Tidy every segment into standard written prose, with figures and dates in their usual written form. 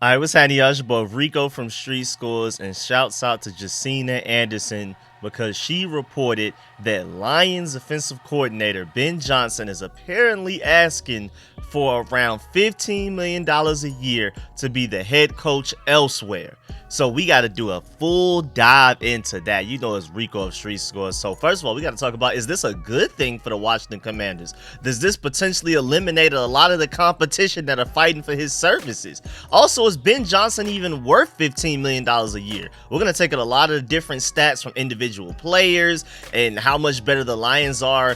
All right, what's happening, y'all? It's your boy Rico from RicoScores, and shouts out to Jacina Anderson because she reported that Lions offensive coordinator Ben Johnson is apparently asking for around $15 million a year to be the head coach elsewhere. So we got to do a full dive into that. You know, it's Rico of RicoScores. So first of all, we got to talk about, is this a good thing for the Washington Commanders? Does this potentially eliminate a lot of the competition that are fighting for his services? Also, is Ben Johnson even worth $15 million a year? We're going to take a lot of different stats from individual players and how much better the Lions are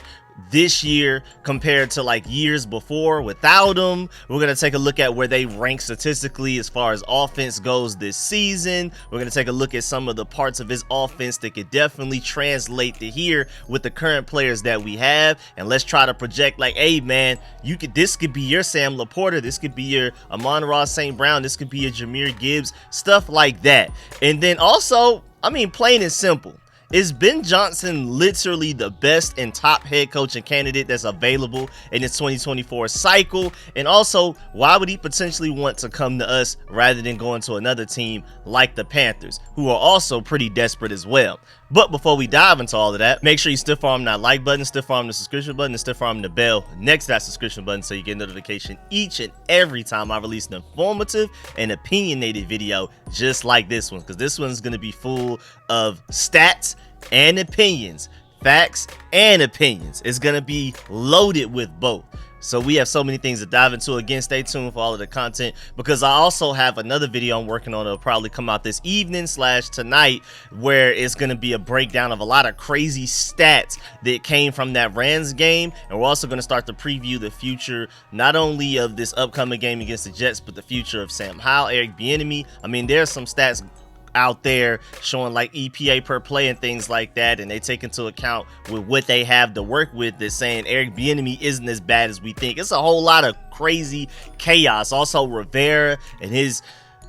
this year compared to like years before without him. We're going to take a look at where they rank statistically as far as offense goes this season. We're going to take a look at some of the parts of his offense that could definitely translate to here with the current players that we have. And let's try to project like, hey man, this could be your Sam Laporta, this could be your Amon-Ra St. Brown, this could be your Jahmyr Gibbs, stuff like that. And then also, I mean, plain and simple, is Ben Johnson literally the best and top head coaching candidate that's available in this 2024 cycle? And also, why would he potentially want to come to us rather than going to another team like the Panthers, who are also pretty desperate as well? But before we dive into all of that, make sure you stiff arm that like button, stiff arm the subscription button, and stiff arm the bell next to that subscription button so you get notification each and every time I release an informative and opinionated video just like this one, because this one's going to be full of stats and opinions, facts and opinions. It's going to be loaded with both. So we have so many things to dive into. Again, stay tuned for all of the content because I also have another video I'm working on. It'll probably come out this evening / tonight, where it's going to be a breakdown of a lot of crazy stats that came from that Rams game. And we're also going to start to preview the future, not only of this upcoming game against the Jets, but the future of Sam Howell, Eric Bieniemy. I mean, there's some stats out there showing like EPA per play and things like that, and they take into account with what they have to work with, that's saying Eric Bieniemy isn't as bad as we think. It's a whole lot of crazy chaos. Also, Rivera and his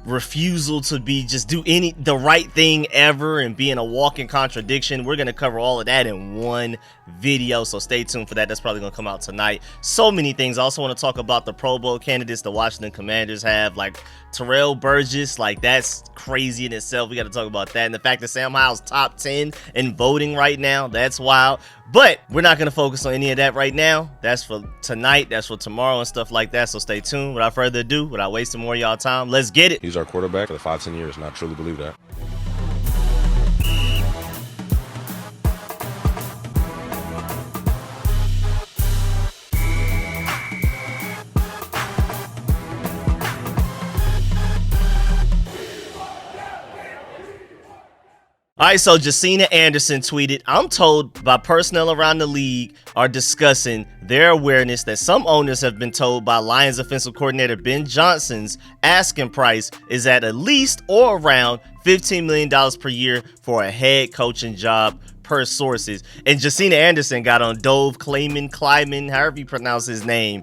refusal to do the right thing ever and being a walking contradiction. We're going to cover all of that in one video, so stay tuned for that. That's probably going to come out tonight. So many things. I also want to talk about the Pro Bowl candidates the Washington Commanders have, like Terrell Burgess. Like, that's crazy in itself. We got to talk about that, and the fact that Sam Howell's top 10 in voting right now, that's wild. But we're not going to focus on any of that right now. That's for tonight, that's for tomorrow and stuff like that, so stay tuned. Without further ado, without wasting more of y'all time, let's get it. He's our quarterback for the 5-10 years, and I truly believe that. All right, so Jacina Anderson tweeted, I'm told by personnel around the league are discussing their awareness that some owners have been told by Lions offensive coordinator Ben Johnson's asking price is at least or around $15 million per year for a head coaching job per sources. And Jacina Anderson got on Dove Kleiman, however you pronounce his name,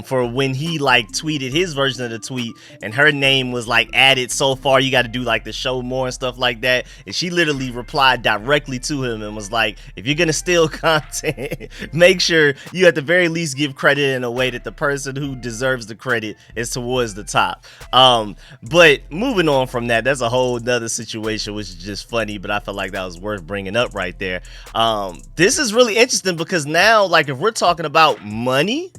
for when he like tweeted his version of the tweet and her name was like added so far, you got to do like the show more and stuff like that. And she literally replied directly to him and was like, if you're gonna steal content, make sure you at the very least give credit in a way that the person who deserves the credit is towards the top. But moving on from that, that's a whole nother situation, which is just funny, but I felt like that was worth bringing up right there. This is really interesting because now, like, if we're talking about money,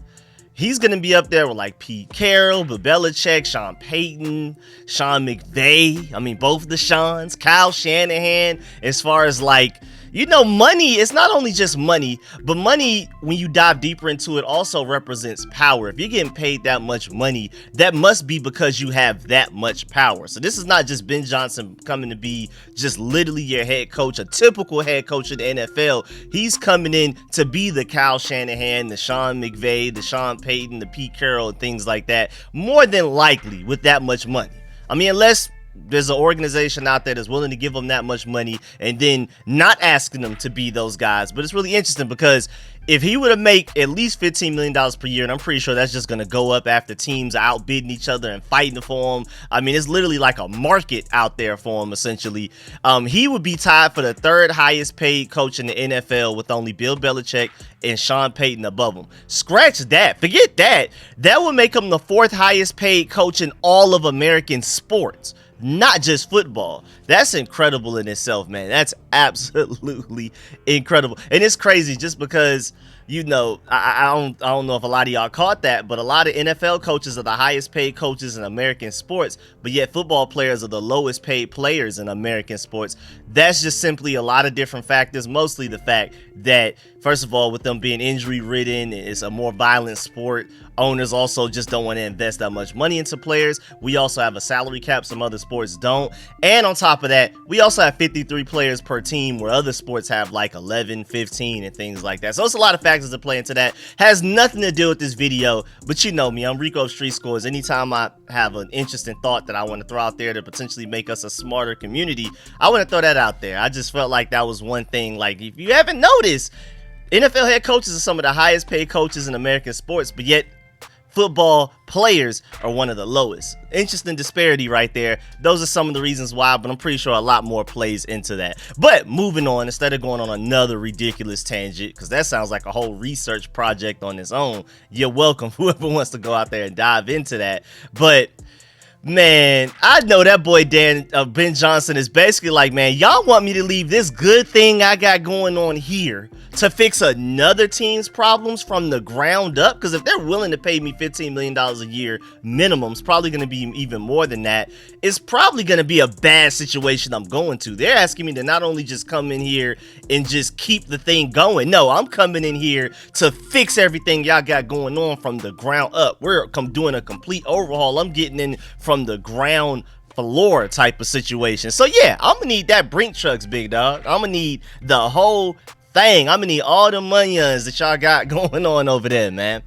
he's going to be up there with like Pete Carroll, Bill Belichick, Sean Payton, Sean McVay. I mean, both the Seans, Kyle Shanahan, as far as like, you know, money, it's not only just money, but money, when you dive deeper into it, also represents power. If you're getting paid that much money, that must be because you have that much power. So this is not just Ben Johnson coming to be just literally your head coach, a typical head coach in the NFL. He's coming in to be the Kyle Shanahan, the Sean McVay, the Sean Payton, the Pete Carroll, and things like that, more than likely with that much money. I mean, unless there's an organization out there that's willing to give them that much money and then not asking them to be those guys. But it's really interesting because if he would have make at least $15 million per year, and I'm pretty sure that's just going to go up after teams are outbidding each other and fighting for him. I mean, it's literally like a market out there for him, essentially. He would be tied for the third highest paid coach in the NFL with only Bill Belichick and Sean Payton above him. Scratch that. Forget that. That would make him the fourth highest paid coach in all of American sports, not just football. That's incredible in itself, man. That's absolutely incredible. And it's crazy just because, you know, I don't know if a lot of y'all caught that, but a lot of NFL coaches are the highest paid coaches in American sports, but yet football players are the lowest paid players in American sports. That's just simply a lot of different factors, mostly the fact that, first of all, with them being injury ridden, it's a more violent sport. Owners also just don't want to invest that much money into players. We also have a salary cap, some other sports don't. And on top of that, we also have 53 players per team where other sports have like 11, 15 and things like that. So it's a lot of factors that play into that. Has nothing to do with this video, but you know me, I'm Rico of Street Scores. Anytime I have an interesting thought that I want to throw out there to potentially make us a smarter community, I want to throw that out there. I just felt like that was one thing. Like, if you haven't noticed, NFL head coaches are some of the highest paid coaches in American sports, but yet football players are one of the lowest. Interesting disparity right there. Those are some of the reasons why, but I'm pretty sure a lot more plays into that. But moving on, instead of going on another ridiculous tangent, because that sounds like a whole research project on its own, you're welcome, whoever wants to go out there and dive into that. But man, I know that boy Ben Johnson is basically like, man, y'all want me to leave this good thing I got going on here to fix another team's problems from the ground up? Because if they're willing to pay me $15 million a year minimum, it's probably going to be even more than that. It's probably going to be a bad situation I'm going to. They're asking me to not only just come in here and just keep the thing going. No, I'm coming in here to fix everything y'all got going on from the ground up. We're doing a complete overhaul. I'm getting in from the ground floor type of situation. So yeah, I'm gonna need that Brink trucks, big dog. I'm gonna need the whole thing. I'm gonna need all the monions that y'all got going on over there, man.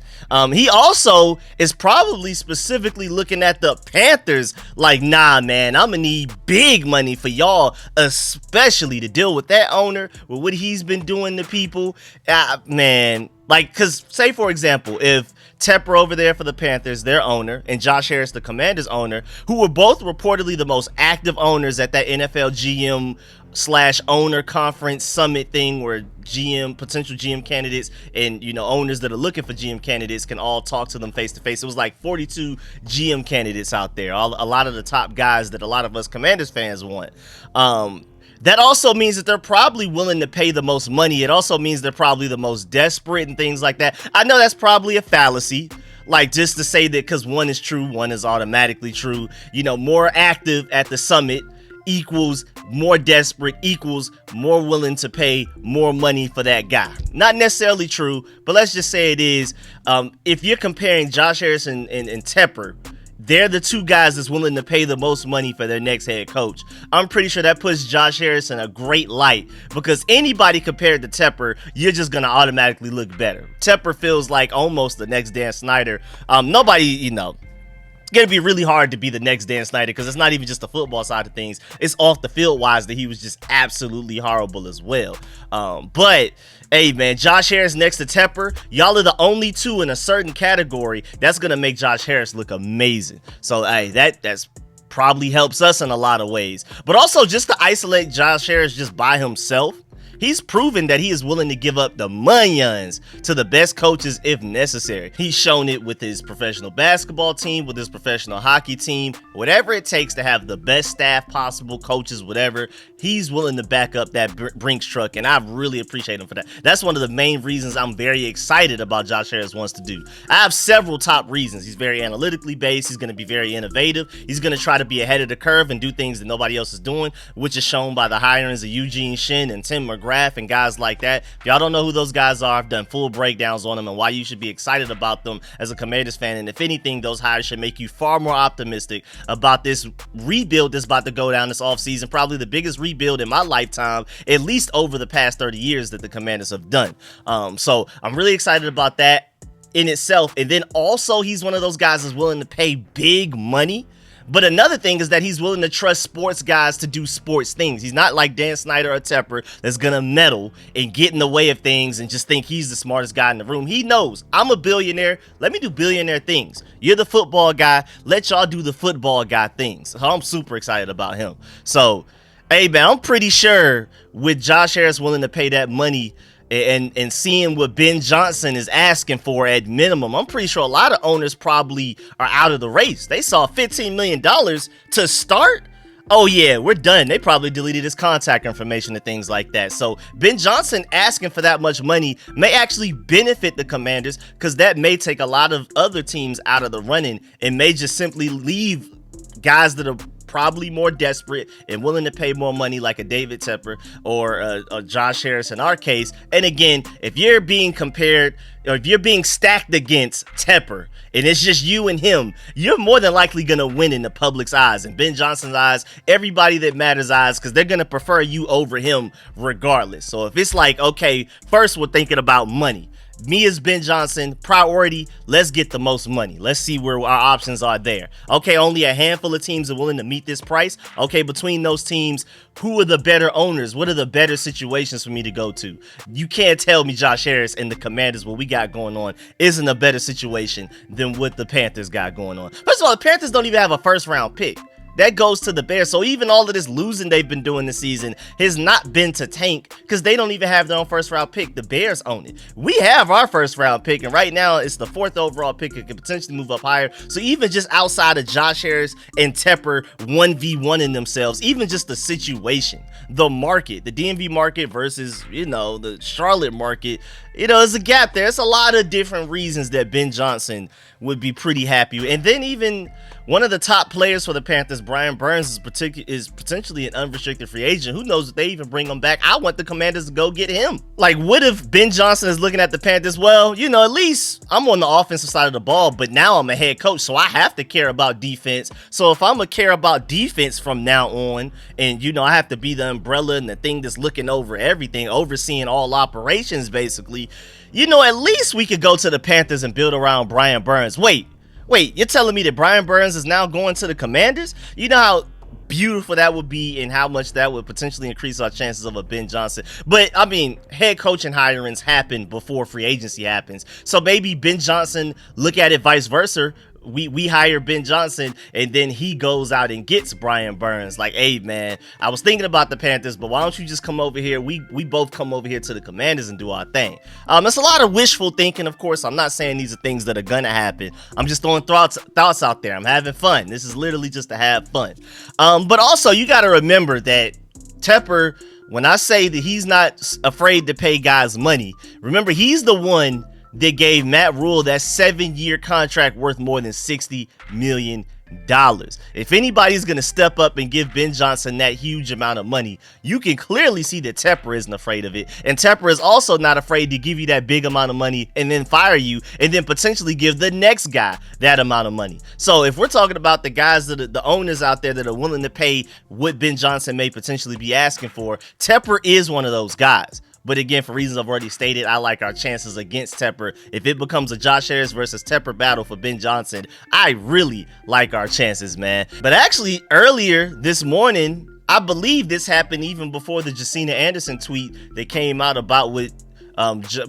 He also is probably specifically looking at the Panthers like, nah, man, I'm gonna need big money for y'all, especially to deal with that owner, with what he's been doing to people. Man, like, because say, for example, if Tepper over there for the Panthers, their owner, and Josh Harris, the Commanders owner, who were both reportedly the most active owners at that NFL GM / owner conference summit thing where potential GM candidates and, you know, owners that are looking for GM candidates can all talk to them face to face. It was like 42 GM candidates out there, a lot of the top guys that a lot of us Commanders fans want. That also means that they're probably willing to pay the most money. It also means they're probably the most desperate and things like that. I know that's probably a fallacy, like just to say that because one is true, one is automatically true. You know, more active at the summit equals more desperate, equals more willing to pay more money for that guy. Not necessarily true, but let's just say it is. If you're comparing Josh Harris and Tepper, they're the two guys that's willing to pay the most money for their next head coach. I'm pretty sure that puts Josh Harris in a great light, because anybody compared to Tepper, you're just going to automatically look better. Tepper feels like almost the next Dan Snyder. Nobody, you know, it's going to be really hard to be the next Dan Snyder, because it's not even just the football side of things. It's off the field wise that he was just absolutely horrible as well. But hey, man, Josh Harris next to Tepper, y'all are the only two in a certain category that's going to make Josh Harris look amazing. So, hey, that's probably helps us in a lot of ways. But also, just to isolate Josh Harris just by himself, he's proven that he is willing to give up the monions to the best coaches if necessary. He's shown it with his professional basketball team, with his professional hockey team, whatever it takes to have the best staff possible, coaches, whatever. He's willing to back up that Brinks truck, and I really appreciate him for that. That's one of the main reasons I'm very excited about Josh Harris wants to do. I have several top reasons. He's very analytically based. He's going to be very innovative. He's going to try to be ahead of the curve and do things that nobody else is doing, which is shown by the hirings of Eugene Shin and Tim McGrath and guys like that. If y'all don't know who those guys are, I've done full breakdowns on them and why you should be excited about them as a Commanders fan. And if anything, those hires should make you far more optimistic about this rebuild that's about to go down this offseason. Probably the biggest rebuild in my lifetime, at least over the past 30 years that the Commanders have done. So I'm really excited about that in itself. And then also, he's one of those guys that's willing to pay big money. But another thing is that he's willing to trust sports guys to do sports things. He's not like Dan Snyder or Tepper that's going to meddle and get in the way of things and just think he's the smartest guy in the room. He knows, I'm a billionaire. Let me do billionaire things. You're the football guy. Let y'all do the football guy things. So I'm super excited about him. So, hey, man, I'm pretty sure with Josh Harris willing to pay that money and seeing what Ben Johnson is asking for at minimum, I'm pretty sure a lot of owners probably are out of the race. They saw $15 million to start. Oh, yeah, we're done. They probably deleted his contact information and things like that. So Ben Johnson asking for that much money may actually benefit the Commanders because that may take a lot of other teams out of the running and may just simply leave guys that are probably more desperate and willing to pay more money, like a David Tepper or a Josh Harris in our case. And again, if you're being compared or if you're being stacked against Tepper and it's just you and him, you're more than likely going to win in the public's eyes and Ben Johnson's eyes, everybody that matters eyes, because they're going to prefer you over him regardless. So if it's like, okay, first we're thinking about money. Me as Ben Johnson, priority, let's get the most money. Let's see where our options are there. Okay, only a handful of teams are willing to meet this price. Okay, between those teams, who are the better owners? What are the better situations for me to go to? You can't tell me Josh Harris and the Commanders, what we got going on, isn't a better situation than what the Panthers got going on. First of all, the Panthers don't even have a first-round pick. That goes to the Bears. So even all of this losing they've been doing this season has not been to tank because they don't even have their own first round pick. The Bears own it. We have our first round pick, and right now it's the 4th overall pick. It could potentially move up higher. So even just outside of Josh Harris and Tepper 1v1 in themselves, even just the situation, the market, the DMV market versus, the Charlotte market, there's a gap there. It's a lot of different reasons that Ben Johnson would be pretty happy. And then even one of the top players for the Panthers, Brian Burns, is potentially an unrestricted free agent. Who knows if they even bring him back? I want the Commanders to go get him. Like, what if Ben Johnson is looking at the Panthers? Well, at least I'm on the offensive side of the ball, but now I'm a head coach, so I have to care about defense. So if I'm going to care about defense from now on, and, I have to be the umbrella and the thing that's looking over everything, overseeing all operations, basically, at least we could go to the Panthers and build around Brian Burns. Wait, you're telling me that Brian Burns is now going to the Commanders? You know how beautiful that would be and how much that would potentially increase our chances of a Ben Johnson. But, head coaching hirings happen before free agency happens. So maybe Ben Johnson, look at it vice versa. We hire Ben Johnson and then he goes out and gets Brian Burns. Like, hey, man, I was thinking about the Panthers, but why don't you just come over here? We both come over here to the Commanders and do our thing. It's a lot of wishful thinking, of course. I'm not saying these are things that are going to happen. I'm just throwing thoughts out there. I'm having fun. This is literally just to have fun. But also, you got to remember that Tepper, when I say that he's not afraid to pay guys money, remember, he's the one that gave Matt Rule that 7-year contract worth more than $60 million. If anybody's going to step up and give Ben Johnson that huge amount of money, you can clearly see that Tepper isn't afraid of it. And Tepper is also not afraid to give you that big amount of money and then fire you and then potentially give the next guy that amount of money. So if we're talking about the guys that are the owners out there that are willing to pay what Ben Johnson may potentially be asking for, Tepper is one of those guys. But again, for reasons I've already stated, I like our chances against Tepper. If it becomes a Josh Harris versus Tepper battle for Ben Johnson, I really like our chances, man. But actually, earlier this morning, I believe this happened even before the Jacina Anderson tweet that came out about what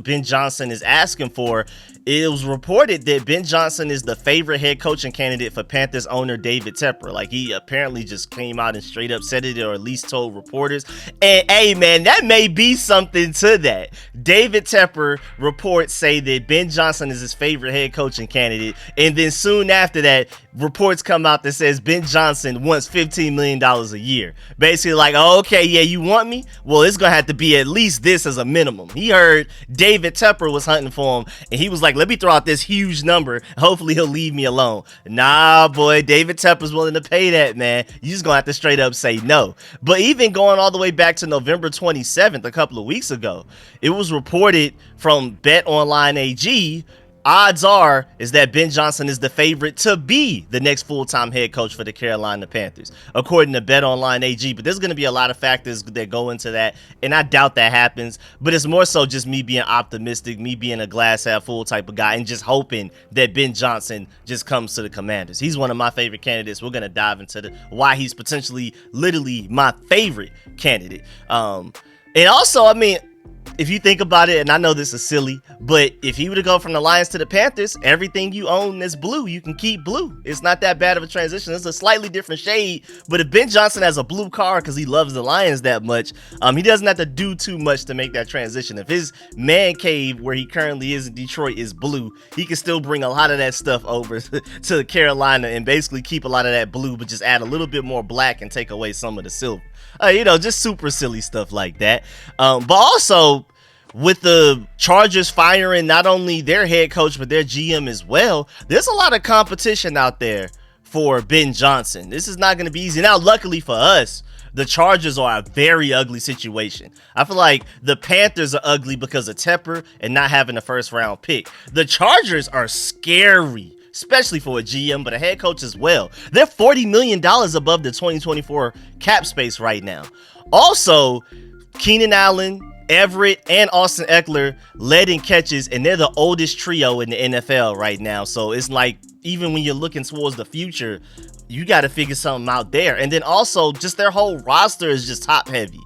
Ben Johnson is asking for. It was reported that Ben Johnson is the favorite head coaching candidate for Panthers owner David Tepper. Like, he apparently just came out and straight up said it, or at least told reporters. And hey, man, that may be something to that. David Tepper reports say that Ben Johnson is his favorite head coaching candidate, and then soon after that, reports come out that says Ben Johnson wants $15 million a year. Basically like, oh, okay, yeah, you want me? Well, it's gonna have to be at least this as a minimum. He heard David Tepper was hunting for him, and he was like, let me throw out this huge number. Hopefully he'll leave me alone. Nah, boy, David Tepper's willing to pay that, man. You just gonna have to straight up say no. But even going all the way back to November 27th, a couple of weeks ago, it was reported from Bet Online AG odds are is that Ben Johnson is the favorite to be the next full-time head coach for the Carolina Panthers, according to BetOnline AG. But there's going to be a lot of factors that go into that, and I doubt that happens. But it's more so just me being optimistic, me being a glass half full type of guy, and just hoping that Ben Johnson just comes to the Commanders. He's one of my favorite candidates. We're going to dive into why he's potentially literally my favorite candidate. And also, I mean, if you think about it, and I know this is silly, but if he were to go from the Lions to the Panthers, everything you own that's blue, you can keep blue. It's not that bad of a transition. It's a slightly different shade, but if Ben Johnson has a blue car because he loves the Lions that much, he doesn't have to do too much to make that transition. If his man cave where he currently is in Detroit is blue, he can still bring a lot of that stuff over to Carolina and basically keep a lot of that blue, but just add a little bit more black and take away some of the silver. Just super silly stuff like that. But also, with the Chargers firing not only their head coach, but their GM as well, there's a lot of competition out there for Ben Johnson. This is not going to be easy. Now, luckily for us, the Chargers are a very ugly situation. I feel like the Panthers are ugly because of Tepper and not having a first-round pick. The Chargers are scary, especially for a GM, but a head coach as well. They're $40 million above the 2024 cap space right now. Also, Keenan Allen, Everett, and Austin Eckler led in catches, and they're the oldest trio in the NFL right now. So it's like, even when you're looking towards the future, you got to figure something out there. And then also, just their whole roster is just top heavy.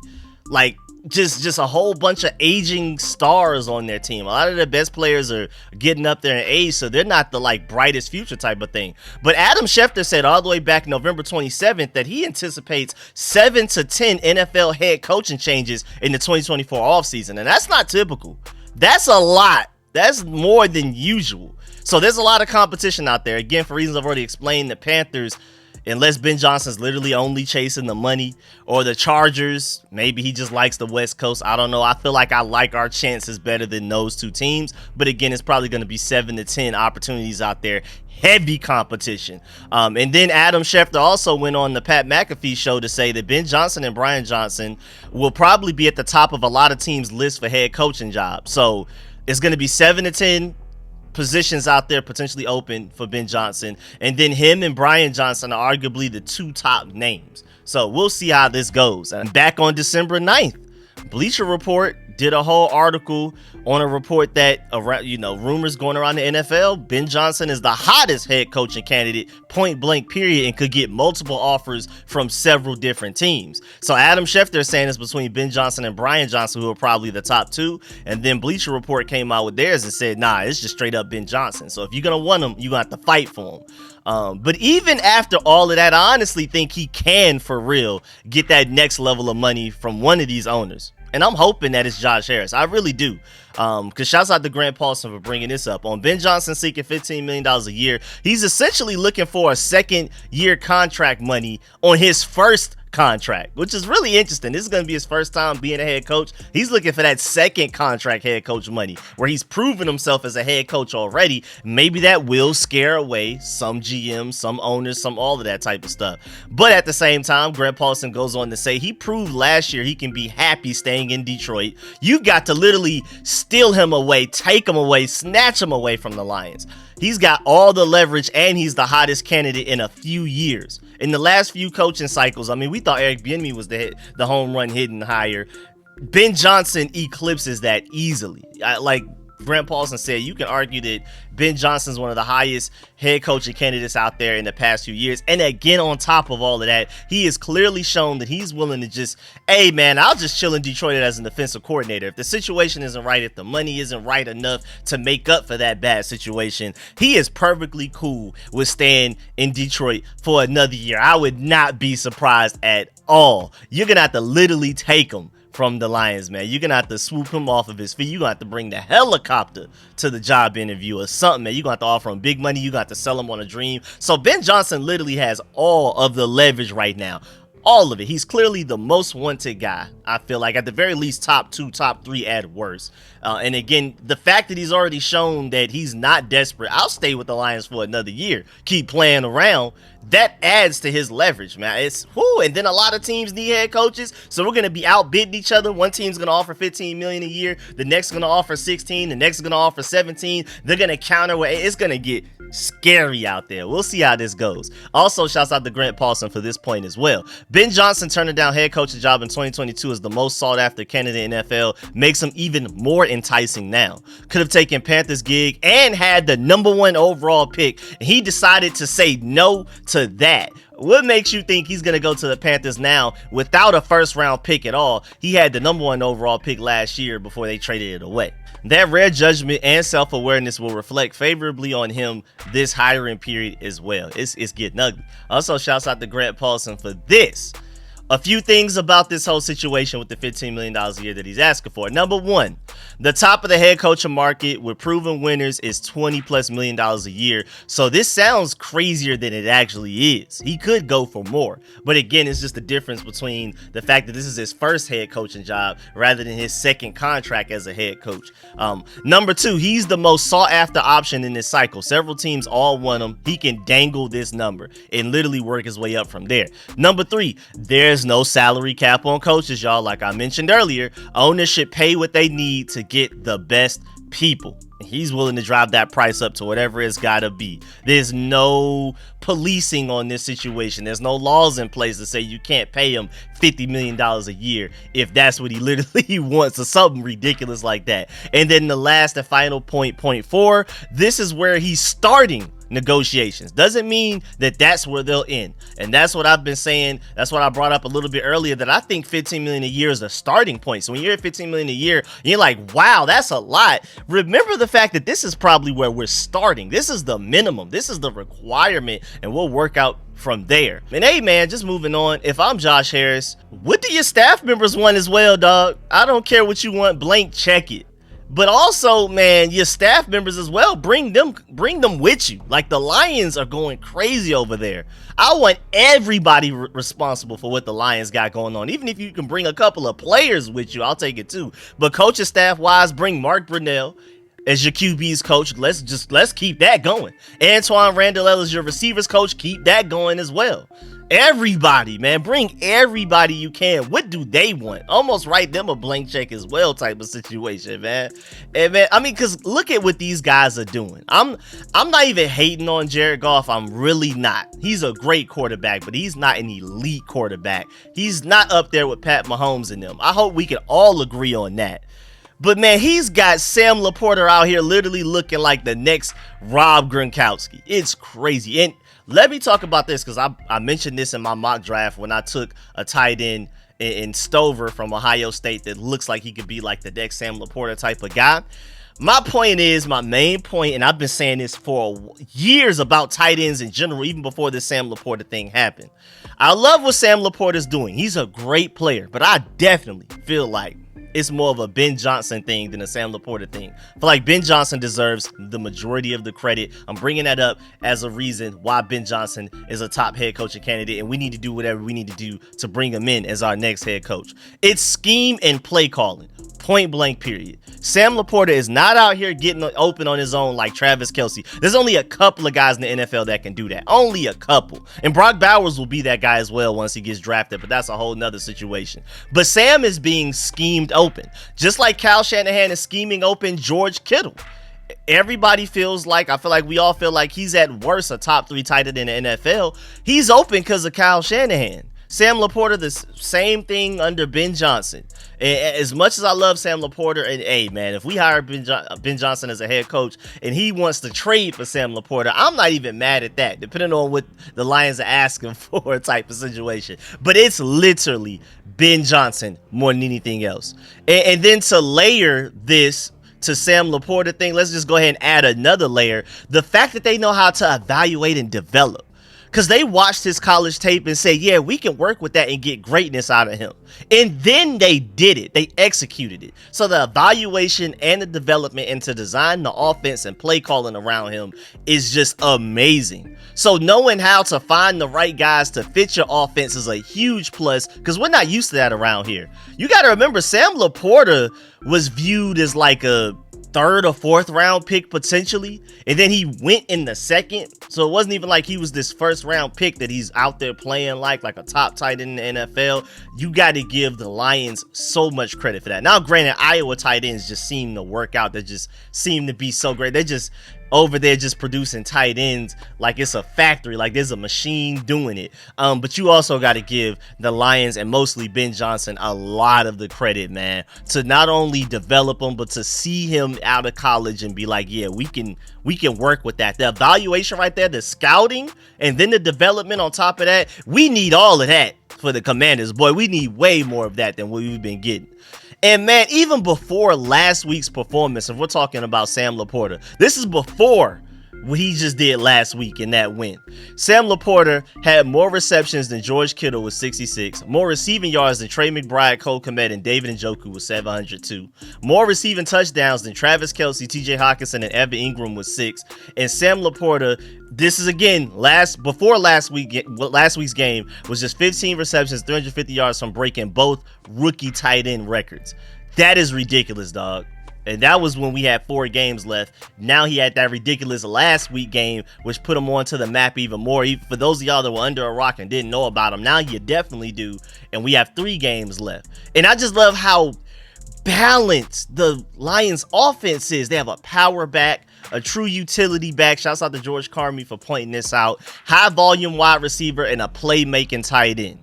Like, just a whole bunch of aging stars on their team. A lot of the best players are getting up there in age, so they're not the like brightest future type of thing. But Adam Schefter said all the way back November 27th that he anticipates 7 to 10 NFL head coaching changes in the 2024 offseason. And that's not typical. That's a lot. That's more than usual. So there's a lot of competition out there. Again, for reasons I've already explained, the Panthers, unless Ben Johnson's literally only chasing the money, or the Chargers, maybe he just likes the West Coast. I don't know. I feel like I like our chances better than those two teams. But again, it's probably going to be 7 to 10 opportunities out there. Heavy competition. And then Adam Schefter also went on the Pat McAfee show to say that Ben Johnson and Brian Johnson will probably be at the top of a lot of teams' lists for head coaching jobs. So it's going to be 7 to 10 positions out there potentially open for Ben Johnson, and then him and Brian Johnson are arguably the two top names. So we'll see how this goes. And back on December 9th, Bleacher Report did a whole article on a report that, rumors going around the NFL, Ben Johnson is the hottest head coaching candidate, point blank period, and could get multiple offers from several different teams. So Adam Schefter is saying it's between Ben Johnson and Brian Johnson, who are probably the top two. And then Bleacher Report came out with theirs and said, nah, it's just straight up Ben Johnson. So if you're going to want him, you're going to have to fight for him. But even after all of that, I honestly think he can, for real, get that next level of money from one of these owners. And I'm hoping that it's Josh Harris. I really do. Because shouts out to Grant Paulson for bringing this up. On Ben Johnson seeking $15 million a year, he's essentially looking for a second-year contract money on his first contract, which is really interesting. This is going to be his first time being a head coach. He's looking for that second contract head coach money, where he's proven himself as a head coach already. Maybe that will scare away some GMs, some owners, some all of that type of stuff. But at the same time, Grant Paulson goes on to say he proved last year he can be happy staying in Detroit. You got to literally steal him away, take him away, snatch him away from the Lions. He's got all the leverage, and he's the hottest candidate in a few years. In the last few coaching cycles, I mean, we thought Eric Bieniemy was the home run hitting hire. Ben Johnson eclipses that easily. Like Grant Paulson said, you can argue that Ben Johnson's one of the highest head coaching candidates out there in the past few years. And again, on top of all of that, he has clearly shown that he's willing to just, hey man, I'll just chill in Detroit as an defensive coordinator. If the situation isn't right, if the money isn't right enough to make up for that bad situation, he is perfectly cool with staying in Detroit for another year. I would not be surprised at all. You're going to have to literally take him from the Lions, man. You're going to have to swoop him off of his feet. You're going to have to bring the helicopter to the job interview or something, man. You're going to have to offer him big money. You're going to have to sell him on a dream. So Ben Johnson literally has all of the leverage right now. All of it. He's clearly the most wanted guy, I feel like. At the very least, top 2, top 3 at worst. And again, the fact that he's already shown that he's not desperate, I'll stay with the Lions for another year, keep playing around, that adds to his leverage, man. It's whoo, and then a lot of teams need head coaches, so we're gonna be outbidding each other. One team's gonna offer $15 million a year, the next gonna offer 16, the next gonna offer 17. They're gonna counter. It's gonna get scary out there. We'll see how this goes. Also, shouts out to Grant Paulson for this point as well. Ben Johnson turning down head coaching job in 2022 as the most sought after candidate in NFL makes him even more enticing now. Could have taken Panthers gig and had the #1 overall pick, and he decided to say no to that. What makes you think he's going to go to the Panthers now without a first round pick at all? He had the #1 overall pick last year before they traded it away. That rare judgment and self-awareness will reflect favorably on him this hiring period as well. It's getting ugly. Also, shouts out to Grant Paulson for this. A few things about this whole situation with the $15 million a year that he's asking for. Number one, the top of the head coaching market with proven winners is $20+ million a year. So this sounds crazier than it actually is. He could go for more. But again, it's just the difference between the fact that this is his first head coaching job rather than his second contract as a head coach. Number two, he's the most sought after option in this cycle. Several teams all want him. He can dangle this number and literally work his way up from there. Number three, there's no salary cap on coaches, y'all. Like I mentioned earlier, owners should pay what they need to get the best people. He's willing to drive that price up to whatever it's gotta be. There's no policing on this situation. There's no laws in place to say you can't pay him $50 million a year if that's what he literally wants, or something ridiculous like that. And then the last and final point 4, this is where he's starting negotiations. Doesn't mean that that's where they'll end. And that's what I've been saying. That's what I brought up a little bit earlier, that I think $15 million a year is a starting point. So when you're at $15 million a year, you're like, wow, that's a lot. Remember the fact that this is probably where we're starting. This is the minimum. This is the requirement, and we'll work out from there. And hey, man, just moving on. If I'm Josh Harris, what do your staff members want as well, dog? I don't care what you want. Blank check it. But also, man, your staff members as well, bring them with you. Like, the Lions are going crazy over there. I want everybody responsible for what the Lions got going on. Even if you can bring a couple of players with you, I'll take it too. But coaching staff wise, bring Mark Brunell as your QB's coach. Let's keep that going. Antoine Randall as your receivers coach. Keep that going as well. Everybody, man, bring everybody you can. What do they want? Almost write them a blank check as well, type of situation, man. And man, I mean, because look at what these guys are doing. I'm not even hating on Jared Goff. I'm really not. He's a great quarterback, but he's not an elite quarterback. He's not up there with Pat Mahomes and them. I hope we can all agree on that. But man, he's got Sam Laporta out here literally looking like the next Rob Gronkowski. It's crazy. And let me talk about this, because I mentioned this in my mock draft when I took a tight end in Stover from Ohio State that looks like he could be like the next Sam Laporta type of guy. My main point, and I've been saying this for years about tight ends in general, even before this Sam Laporta thing happened. I love what Sam Laporta's doing. He's a great player, but I definitely feel like it's more of a Ben Johnson thing than a Sam Laporta thing. I feel like Ben Johnson deserves the majority of the credit. I'm bringing that up as a reason why Ben Johnson is a top head coaching candidate, and we need to do whatever we need to do to bring him in as our next head coach. It's scheme and play calling. Point blank, period. Sam Laporta is not out here getting open on his own like Travis Kelce. There's only a couple of guys in the NFL that can do that. Only a couple. And Brock Bowers will be that guy as well once he gets drafted, but that's a whole nother situation. But Sam is being schemed open. Just like Kyle Shanahan is scheming open George Kittle. Everybody I feel like we all feel like he's at worst a top 3 tight end in the NFL. He's open because of Kyle Shanahan. Sam Laporta, the same thing under Ben Johnson. As much as I love Sam Laporta, and hey, man, if we hire Ben Johnson as a head coach and he wants to trade for Sam Laporta, I'm not even mad at that, depending on what the Lions are asking for type of situation. But it's literally Ben Johnson more than anything else. And then to layer this to Sam Laporta thing, let's just go ahead and add another layer. The fact that they know how to evaluate and develop. Because they watched his college tape and say, yeah, we can work with that and get greatness out of him. And then they did it. They executed it. So the evaluation and the development into design the offense and play calling around him is just amazing. So knowing how to find the right guys to fit your offense is a huge plus, because we're not used to that around here. You got to remember, Sam Laporta was viewed as like a third or fourth round pick potentially, and then he went in the second. So it wasn't even like he was this first round pick that he's out there playing like a top tight end in the NFL. You got to give the Lions so much credit for that. Now, granted, Iowa tight ends just seem to work out. They just seem to be so great. They're just over there just producing tight ends like it's a factory, like there's a machine doing it. But you also got to give the Lions and mostly Ben Johnson a lot of the credit, man, to not only develop him, but to see him out of college and be like, yeah, we can work with that. The evaluation right there, the scouting, and then the development on top of that, we need all of that for the Commanders. Boy, we need way more of that than what we've been getting. And man, even before last week's performance, if we're talking about Sam Laporta, this is before what he just did last week in that win. Sam Laporta had more receptions than George Kittle with 66, more receiving yards than Trey McBride, Cole Kmet, and David Njoku with 702, more receiving touchdowns than Travis Kelce, TJ Hawkinson, and Evan Ingram with 6. And Sam Laporta, this is again before last week's game, was just 15 receptions, 350 yards from breaking both rookie tight end records. That is ridiculous, dog. And that was when we had 4 games left. Now he had that ridiculous last week game, which put him onto the map even more. For those of y'all that were under a rock and didn't know about him, now you definitely do. And we have 3 games left. And I just love how balanced the Lions offense is. They have a power back, a true utility back. Shouts out to George Carmi for pointing this out. High volume wide receiver and a playmaking tight end.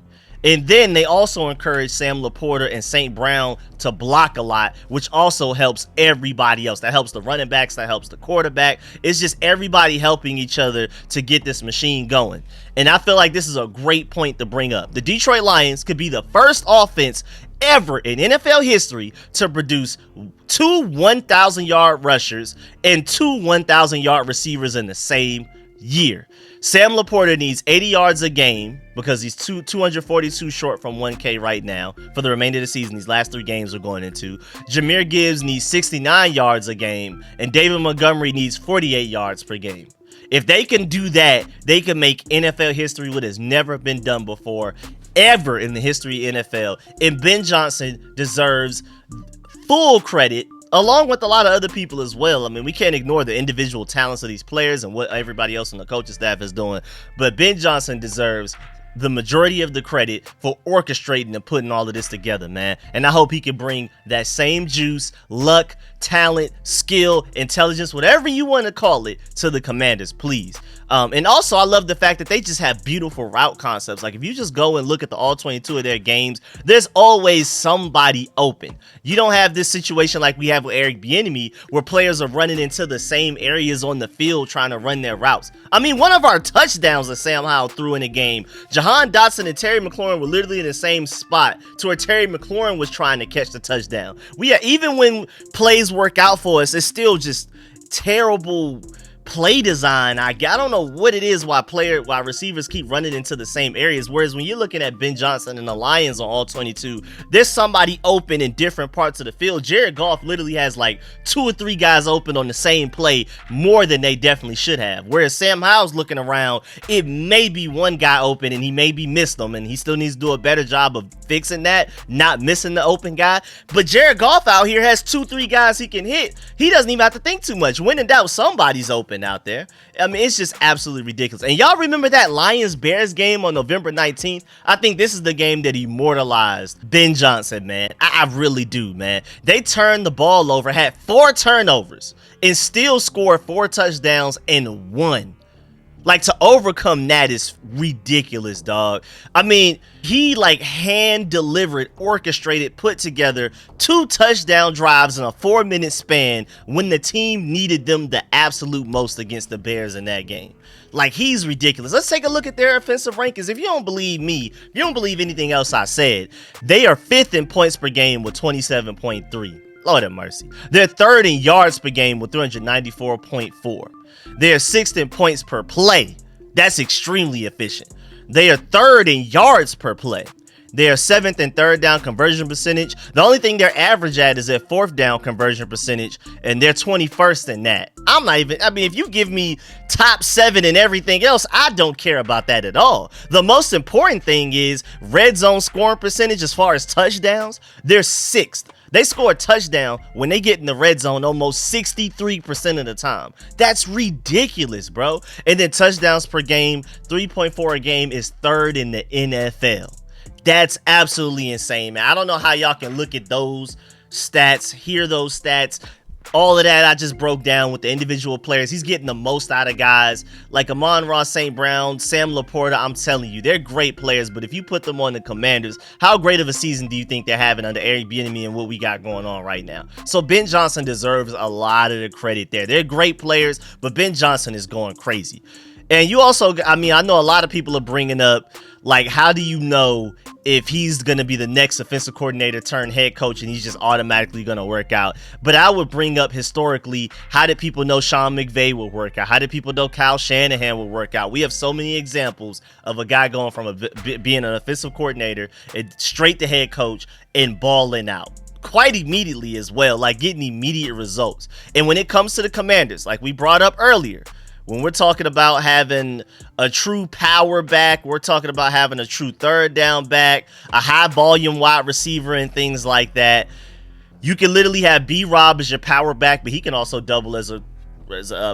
And then they also encourage Sam Laporta and St. Brown to block a lot, which also helps everybody else. That helps the running backs. That helps the quarterback. It's just everybody helping each other to get this machine going. And I feel like this is a great point to bring up. The Detroit Lions could be the first offense ever in NFL history to produce 2 1,000-yard rushers and 2 1,000-yard receivers in the same year. Sam Laporta needs 80 yards a game because he's 242 short from 1K right now for the remainder of the season. These last 3 games we're going into. Jahmyr Gibbs needs 69 yards a game, and David Montgomery needs 48 yards per game. If they can do that, they can make NFL history what has never been done before, ever in the history of NFL. And Ben Johnson deserves full credit, along with a lot of other people as well. I mean, we can't ignore the individual talents of these players and what everybody else on the coaching staff is doing. But Ben Johnson deserves the majority of the credit for orchestrating and putting all of this together, man. And I hope he can bring that same juice, luck, talent, skill, intelligence, whatever you want to call it, to the Commanders, please. And also, I love the fact that they just have beautiful route concepts. Like, if you just go and look at the all 22 of their games, there's always somebody open. You don't have this situation like we have with Eric Bieniemy, where players are running into the same areas on the field trying to run their routes. I mean, one of our touchdowns that Sam Howell threw in the game, Jahan Dotson and Terry McLaurin were literally in the same spot to where Terry McLaurin was trying to catch the touchdown. Even when plays work out for us, it's still just terrible play design. I don't know what it is why receivers keep running into the same areas. Whereas when you're looking at Ben Johnson and the Lions on all 22, there's somebody open in different parts of the field. Jared Goff literally has like 2 or 3 guys open on the same play, more than they definitely should have. Whereas Sam Howell's looking around, it may be one guy open and he maybe missed them, and he still needs to do a better job of fixing that, not missing the open guy. But Jared Goff out here has 2-3 guys he can hit. He doesn't even have to think too much. When in doubt, somebody's open out there. I mean, it's just absolutely ridiculous. And y'all remember that Lions-Bears game on November 19th? I think this is the game that immortalized Ben Johnson, man. I really do, man. They turned the ball over, had 4 turnovers, and still scored 4 touchdowns and won. Like, to overcome that is ridiculous, dog. I mean, he like hand-delivered, orchestrated, put together 2 touchdown drives in a 4-minute span when the team needed them the absolute most against the Bears in that game. Like, he's ridiculous. Let's take a look at their offensive rankings. If you don't believe me, if you don't believe anything else I said, they are 5th in points per game with 27.3. Lord have mercy. They're 3rd in yards per game with 394.4. They are 6th in points per play. That's extremely efficient. They are 3rd in yards per play. They are 7th in 3rd down conversion percentage. The only thing they're average at is their 4th down conversion percentage, and they're 21st in that. If you give me top 7 and everything else, I don't care about that at all. The most important thing is red zone scoring percentage as far as touchdowns. They're 6th. They score a touchdown when they get in the red zone almost 63% of the time. That's ridiculous, bro. And then touchdowns per game, 3.4 a game is third in the NFL. That's absolutely insane, man. I don't know how y'all can look at those stats, hear those stats. All of that I just broke down with the individual players. He's getting the most out of guys like Amon-Ra St. Brown, Sam Laporta. I'm telling you, they're great players, but if you put them on the Commanders, how great of a season do you think they're having under Eric Bieniemy and what we got going on right now? So Ben Johnson deserves a lot of the credit there. They're great players, but Ben Johnson is going crazy. And you also, I know a lot of people are bringing up, like, how do you know if he's going to be the next offensive coordinator turned head coach and he's just automatically going to work out? But I would bring up historically, how did people know Sean McVay would work out? How did people know Kyle Shanahan would work out? We have so many examples of a guy going from being an offensive coordinator and straight to head coach and balling out quite immediately as well, like getting immediate results. And when it comes to the Commanders, like we brought up earlier, when we're talking about having a true power back, we're talking about having a true third down back, a high volume wide receiver and things like that. You can literally have B-Rob as your power back, but he can also double as a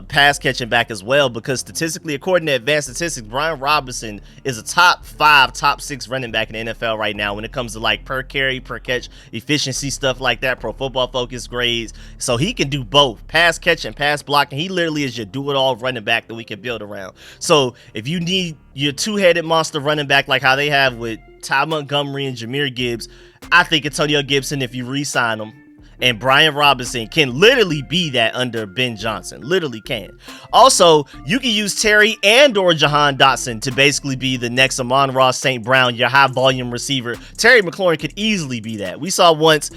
pass catching back as well, because statistically, according to advanced statistics, Brian Robinson is a top 5, top 6 running back in the NFL right now when it comes to like per carry, per catch efficiency, stuff like that, Pro Football Focus grades. So he can do both pass catch and pass blocking. He literally is your do-it-all running back that we can build around. So if you need your two-headed monster running back like how they have with Ty Montgomery and Jahmyr Gibbs, I think Antonio Gibson, if you re-sign him, and Brian Robinson can literally be that under Ben Johnson. Literally can. Also, you can use Terry and or Jahan Dotson to basically be the next Amon-Ra St. Brown, your high volume receiver. Terry McLaurin could easily be that. We saw once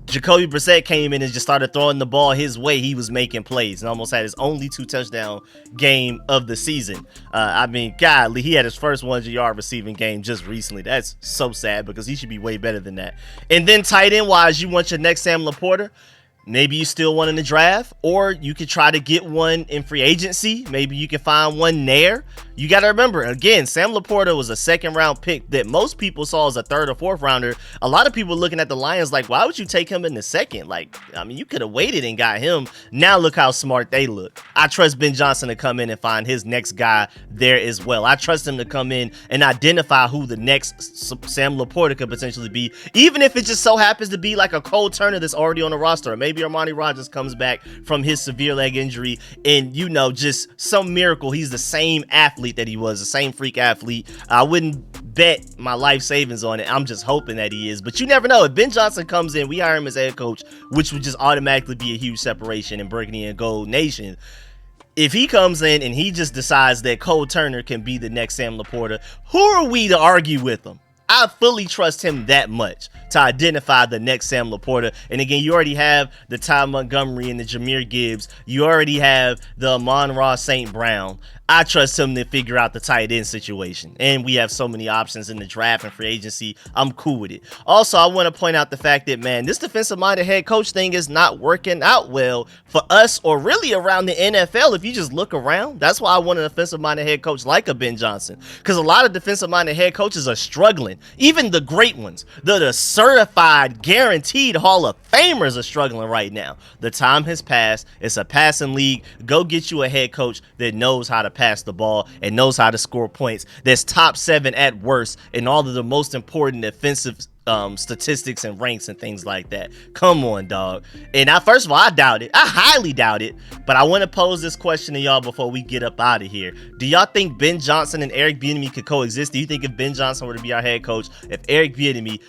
Jacoby Brissett came in and just started throwing the ball his way. He was making plays and almost had his only 2-touchdown game of the season. Godly, he had his first 100-yard receiving game just recently. That's so sad because he should be way better than that. And then tight end wise, you want your next Sam Laporta. Maybe you still want in the draft, or you could try to get one in free agency. Maybe you can find one there. You got to remember, again, Sam Laporta was a second-round pick that most people saw as a third or fourth rounder. A lot of people looking at the Lions like, why would you take him in the second? Like, you could have waited and got him. Now look how smart they look. I trust Ben Johnson to come in and find his next guy there as well. I trust him to come in and identify who the next Sam Laporta could potentially be, even if it just so happens to be like a Cole Turner that's already on the roster. Maybe Armani Rogers comes back from his severe leg injury and, just some miracle he's the same athlete that he was, the same freak athlete. I wouldn't bet my life savings on it. I'm just hoping that he is, but you never know. If Ben Johnson comes in, we hire him as head coach, which would just automatically be a huge separation in Burgundy and Gold Nation. If he comes in and he just decides that Cole Turner can be the next Sam Laporta, who are we to argue with him? I fully trust him that much to identify the next Sam Laporta. And again, you already have the Ty Montgomery and the Jahmyr Gibbs. You already have the Amon-Ra St. Brown. I trust him to figure out the tight end situation. And we have so many options in the draft and free agency. I'm cool with it. Also, I want to point out the fact that, man, this defensive-minded head coach thing is not working out well for us or really around the NFL. If you just look around, that's why I want an offensive-minded head coach like a Ben Johnson. Because a lot of defensive-minded head coaches are struggling. Even the great ones, the certified, guaranteed Hall of Famers are struggling right now. The time has passed. It's a passing league. Go get you a head coach that knows how to pass the ball and knows how to score points. That's top 7 at worst in all of the most important offensive statistics and ranks and things like that. Come on, dog. And first of all, I doubt it. I highly doubt it. But I want to pose this question to y'all before we get up out of here. Do y'all think Ben Johnson and Eric Bieniemy could coexist? Do you think if Ben Johnson were to be our head coach, if Eric Bieniemy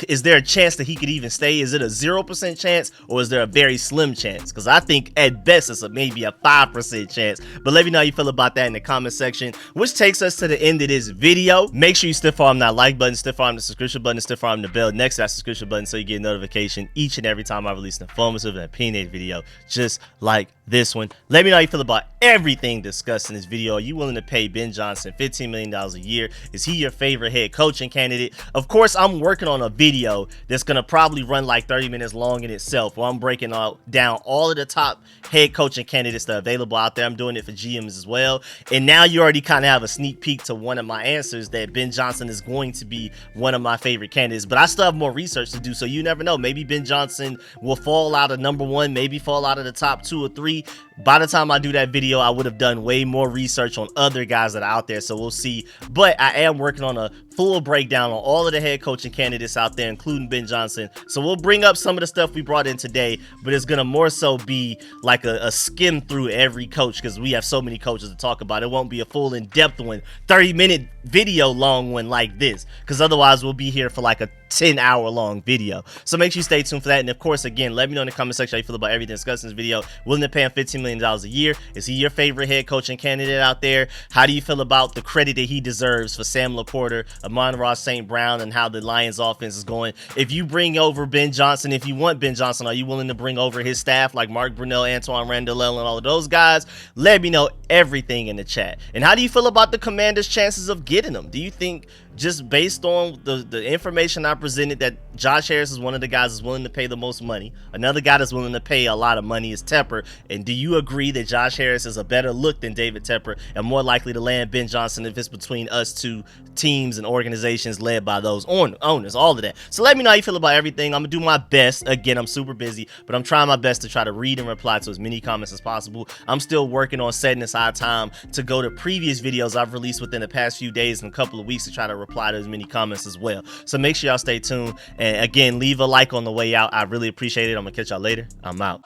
is there a chance that he could even stay? Is it a 0% chance or is there a very slim chance? Because I think at best it's maybe a 5% chance. But let me know how you feel about that in the comment section. Which takes us to the end of this video. Make sure you stiff arm that like button, stiff arm the subscription button, stiff arm the bell next to that subscription button so you get a notification each and every time I release an informative and opinionated video just like this one. Let me know how you feel about everything discussed in this video. Are you willing to pay Ben Johnson $15 million a year? Is he your favorite head coaching candidate? Of course, I'm working on a video that's going to probably run like 30 minutes long in itself, where I'm breaking down all of the top head coaching candidates that are available out there. I'm doing it for GMs as well. And now you already kind of have a sneak peek to one of my answers, that Ben Johnson is going to be one of my favorite candidates candidates, but I still have more research to do, so you never know. Maybe Ben Johnson will fall out of number 1, maybe fall out of the top 2 or 3. By the time I do that video, I would have done way more research on other guys that are out there, so we'll see. But I am working on a full breakdown on all of the head coaching candidates out there, including Ben Johnson. So we'll bring up some of the stuff we brought in today, but it's gonna more so be like a skim through every coach, because we have so many coaches to talk about. It won't be a full in-depth one, 30-minute video long one like this, because otherwise we'll be here for like a 10-hour long video. So make sure you stay tuned for that. And of course, again, let me know in the comment section how you feel about everything discussed in this video. Willing to pay him $15 million a year? Is he your favorite head coaching candidate out there? How do you feel about the credit that he deserves for Sam LaPorta, Amon-Ra St. Brown, and how the Lions offense is going? If you bring over Ben Johnson, if you want Ben Johnson, are you willing to bring over his staff like Mark Brunell, Antoine Randall, and all of those guys? Let me know everything in the chat. And how do you feel about the Commanders' chances of getting him? Do you think, just based on the information I presented, that Josh Harris is one of the guys that's willing to pay the most money? Another guy that's willing to pay a lot of money is Tepper. And do you agree that Josh Harris is a better look than David Tepper and more likely to land Ben Johnson if it's between us two teams and organizations led by those owners, all of that? So let me know how you feel about everything. I'm gonna do my best. Again, I'm super busy, but I'm trying my best to try to read and reply to as many comments as possible. I'm still working on setting aside time to go to previous videos I've released within the past few days and a couple of weeks to try to reply to as many comments as well. So make sure y'all stay tuned, and again, leave a like on the way out. I really appreciate it. I'm gonna catch y'all later. I'm out.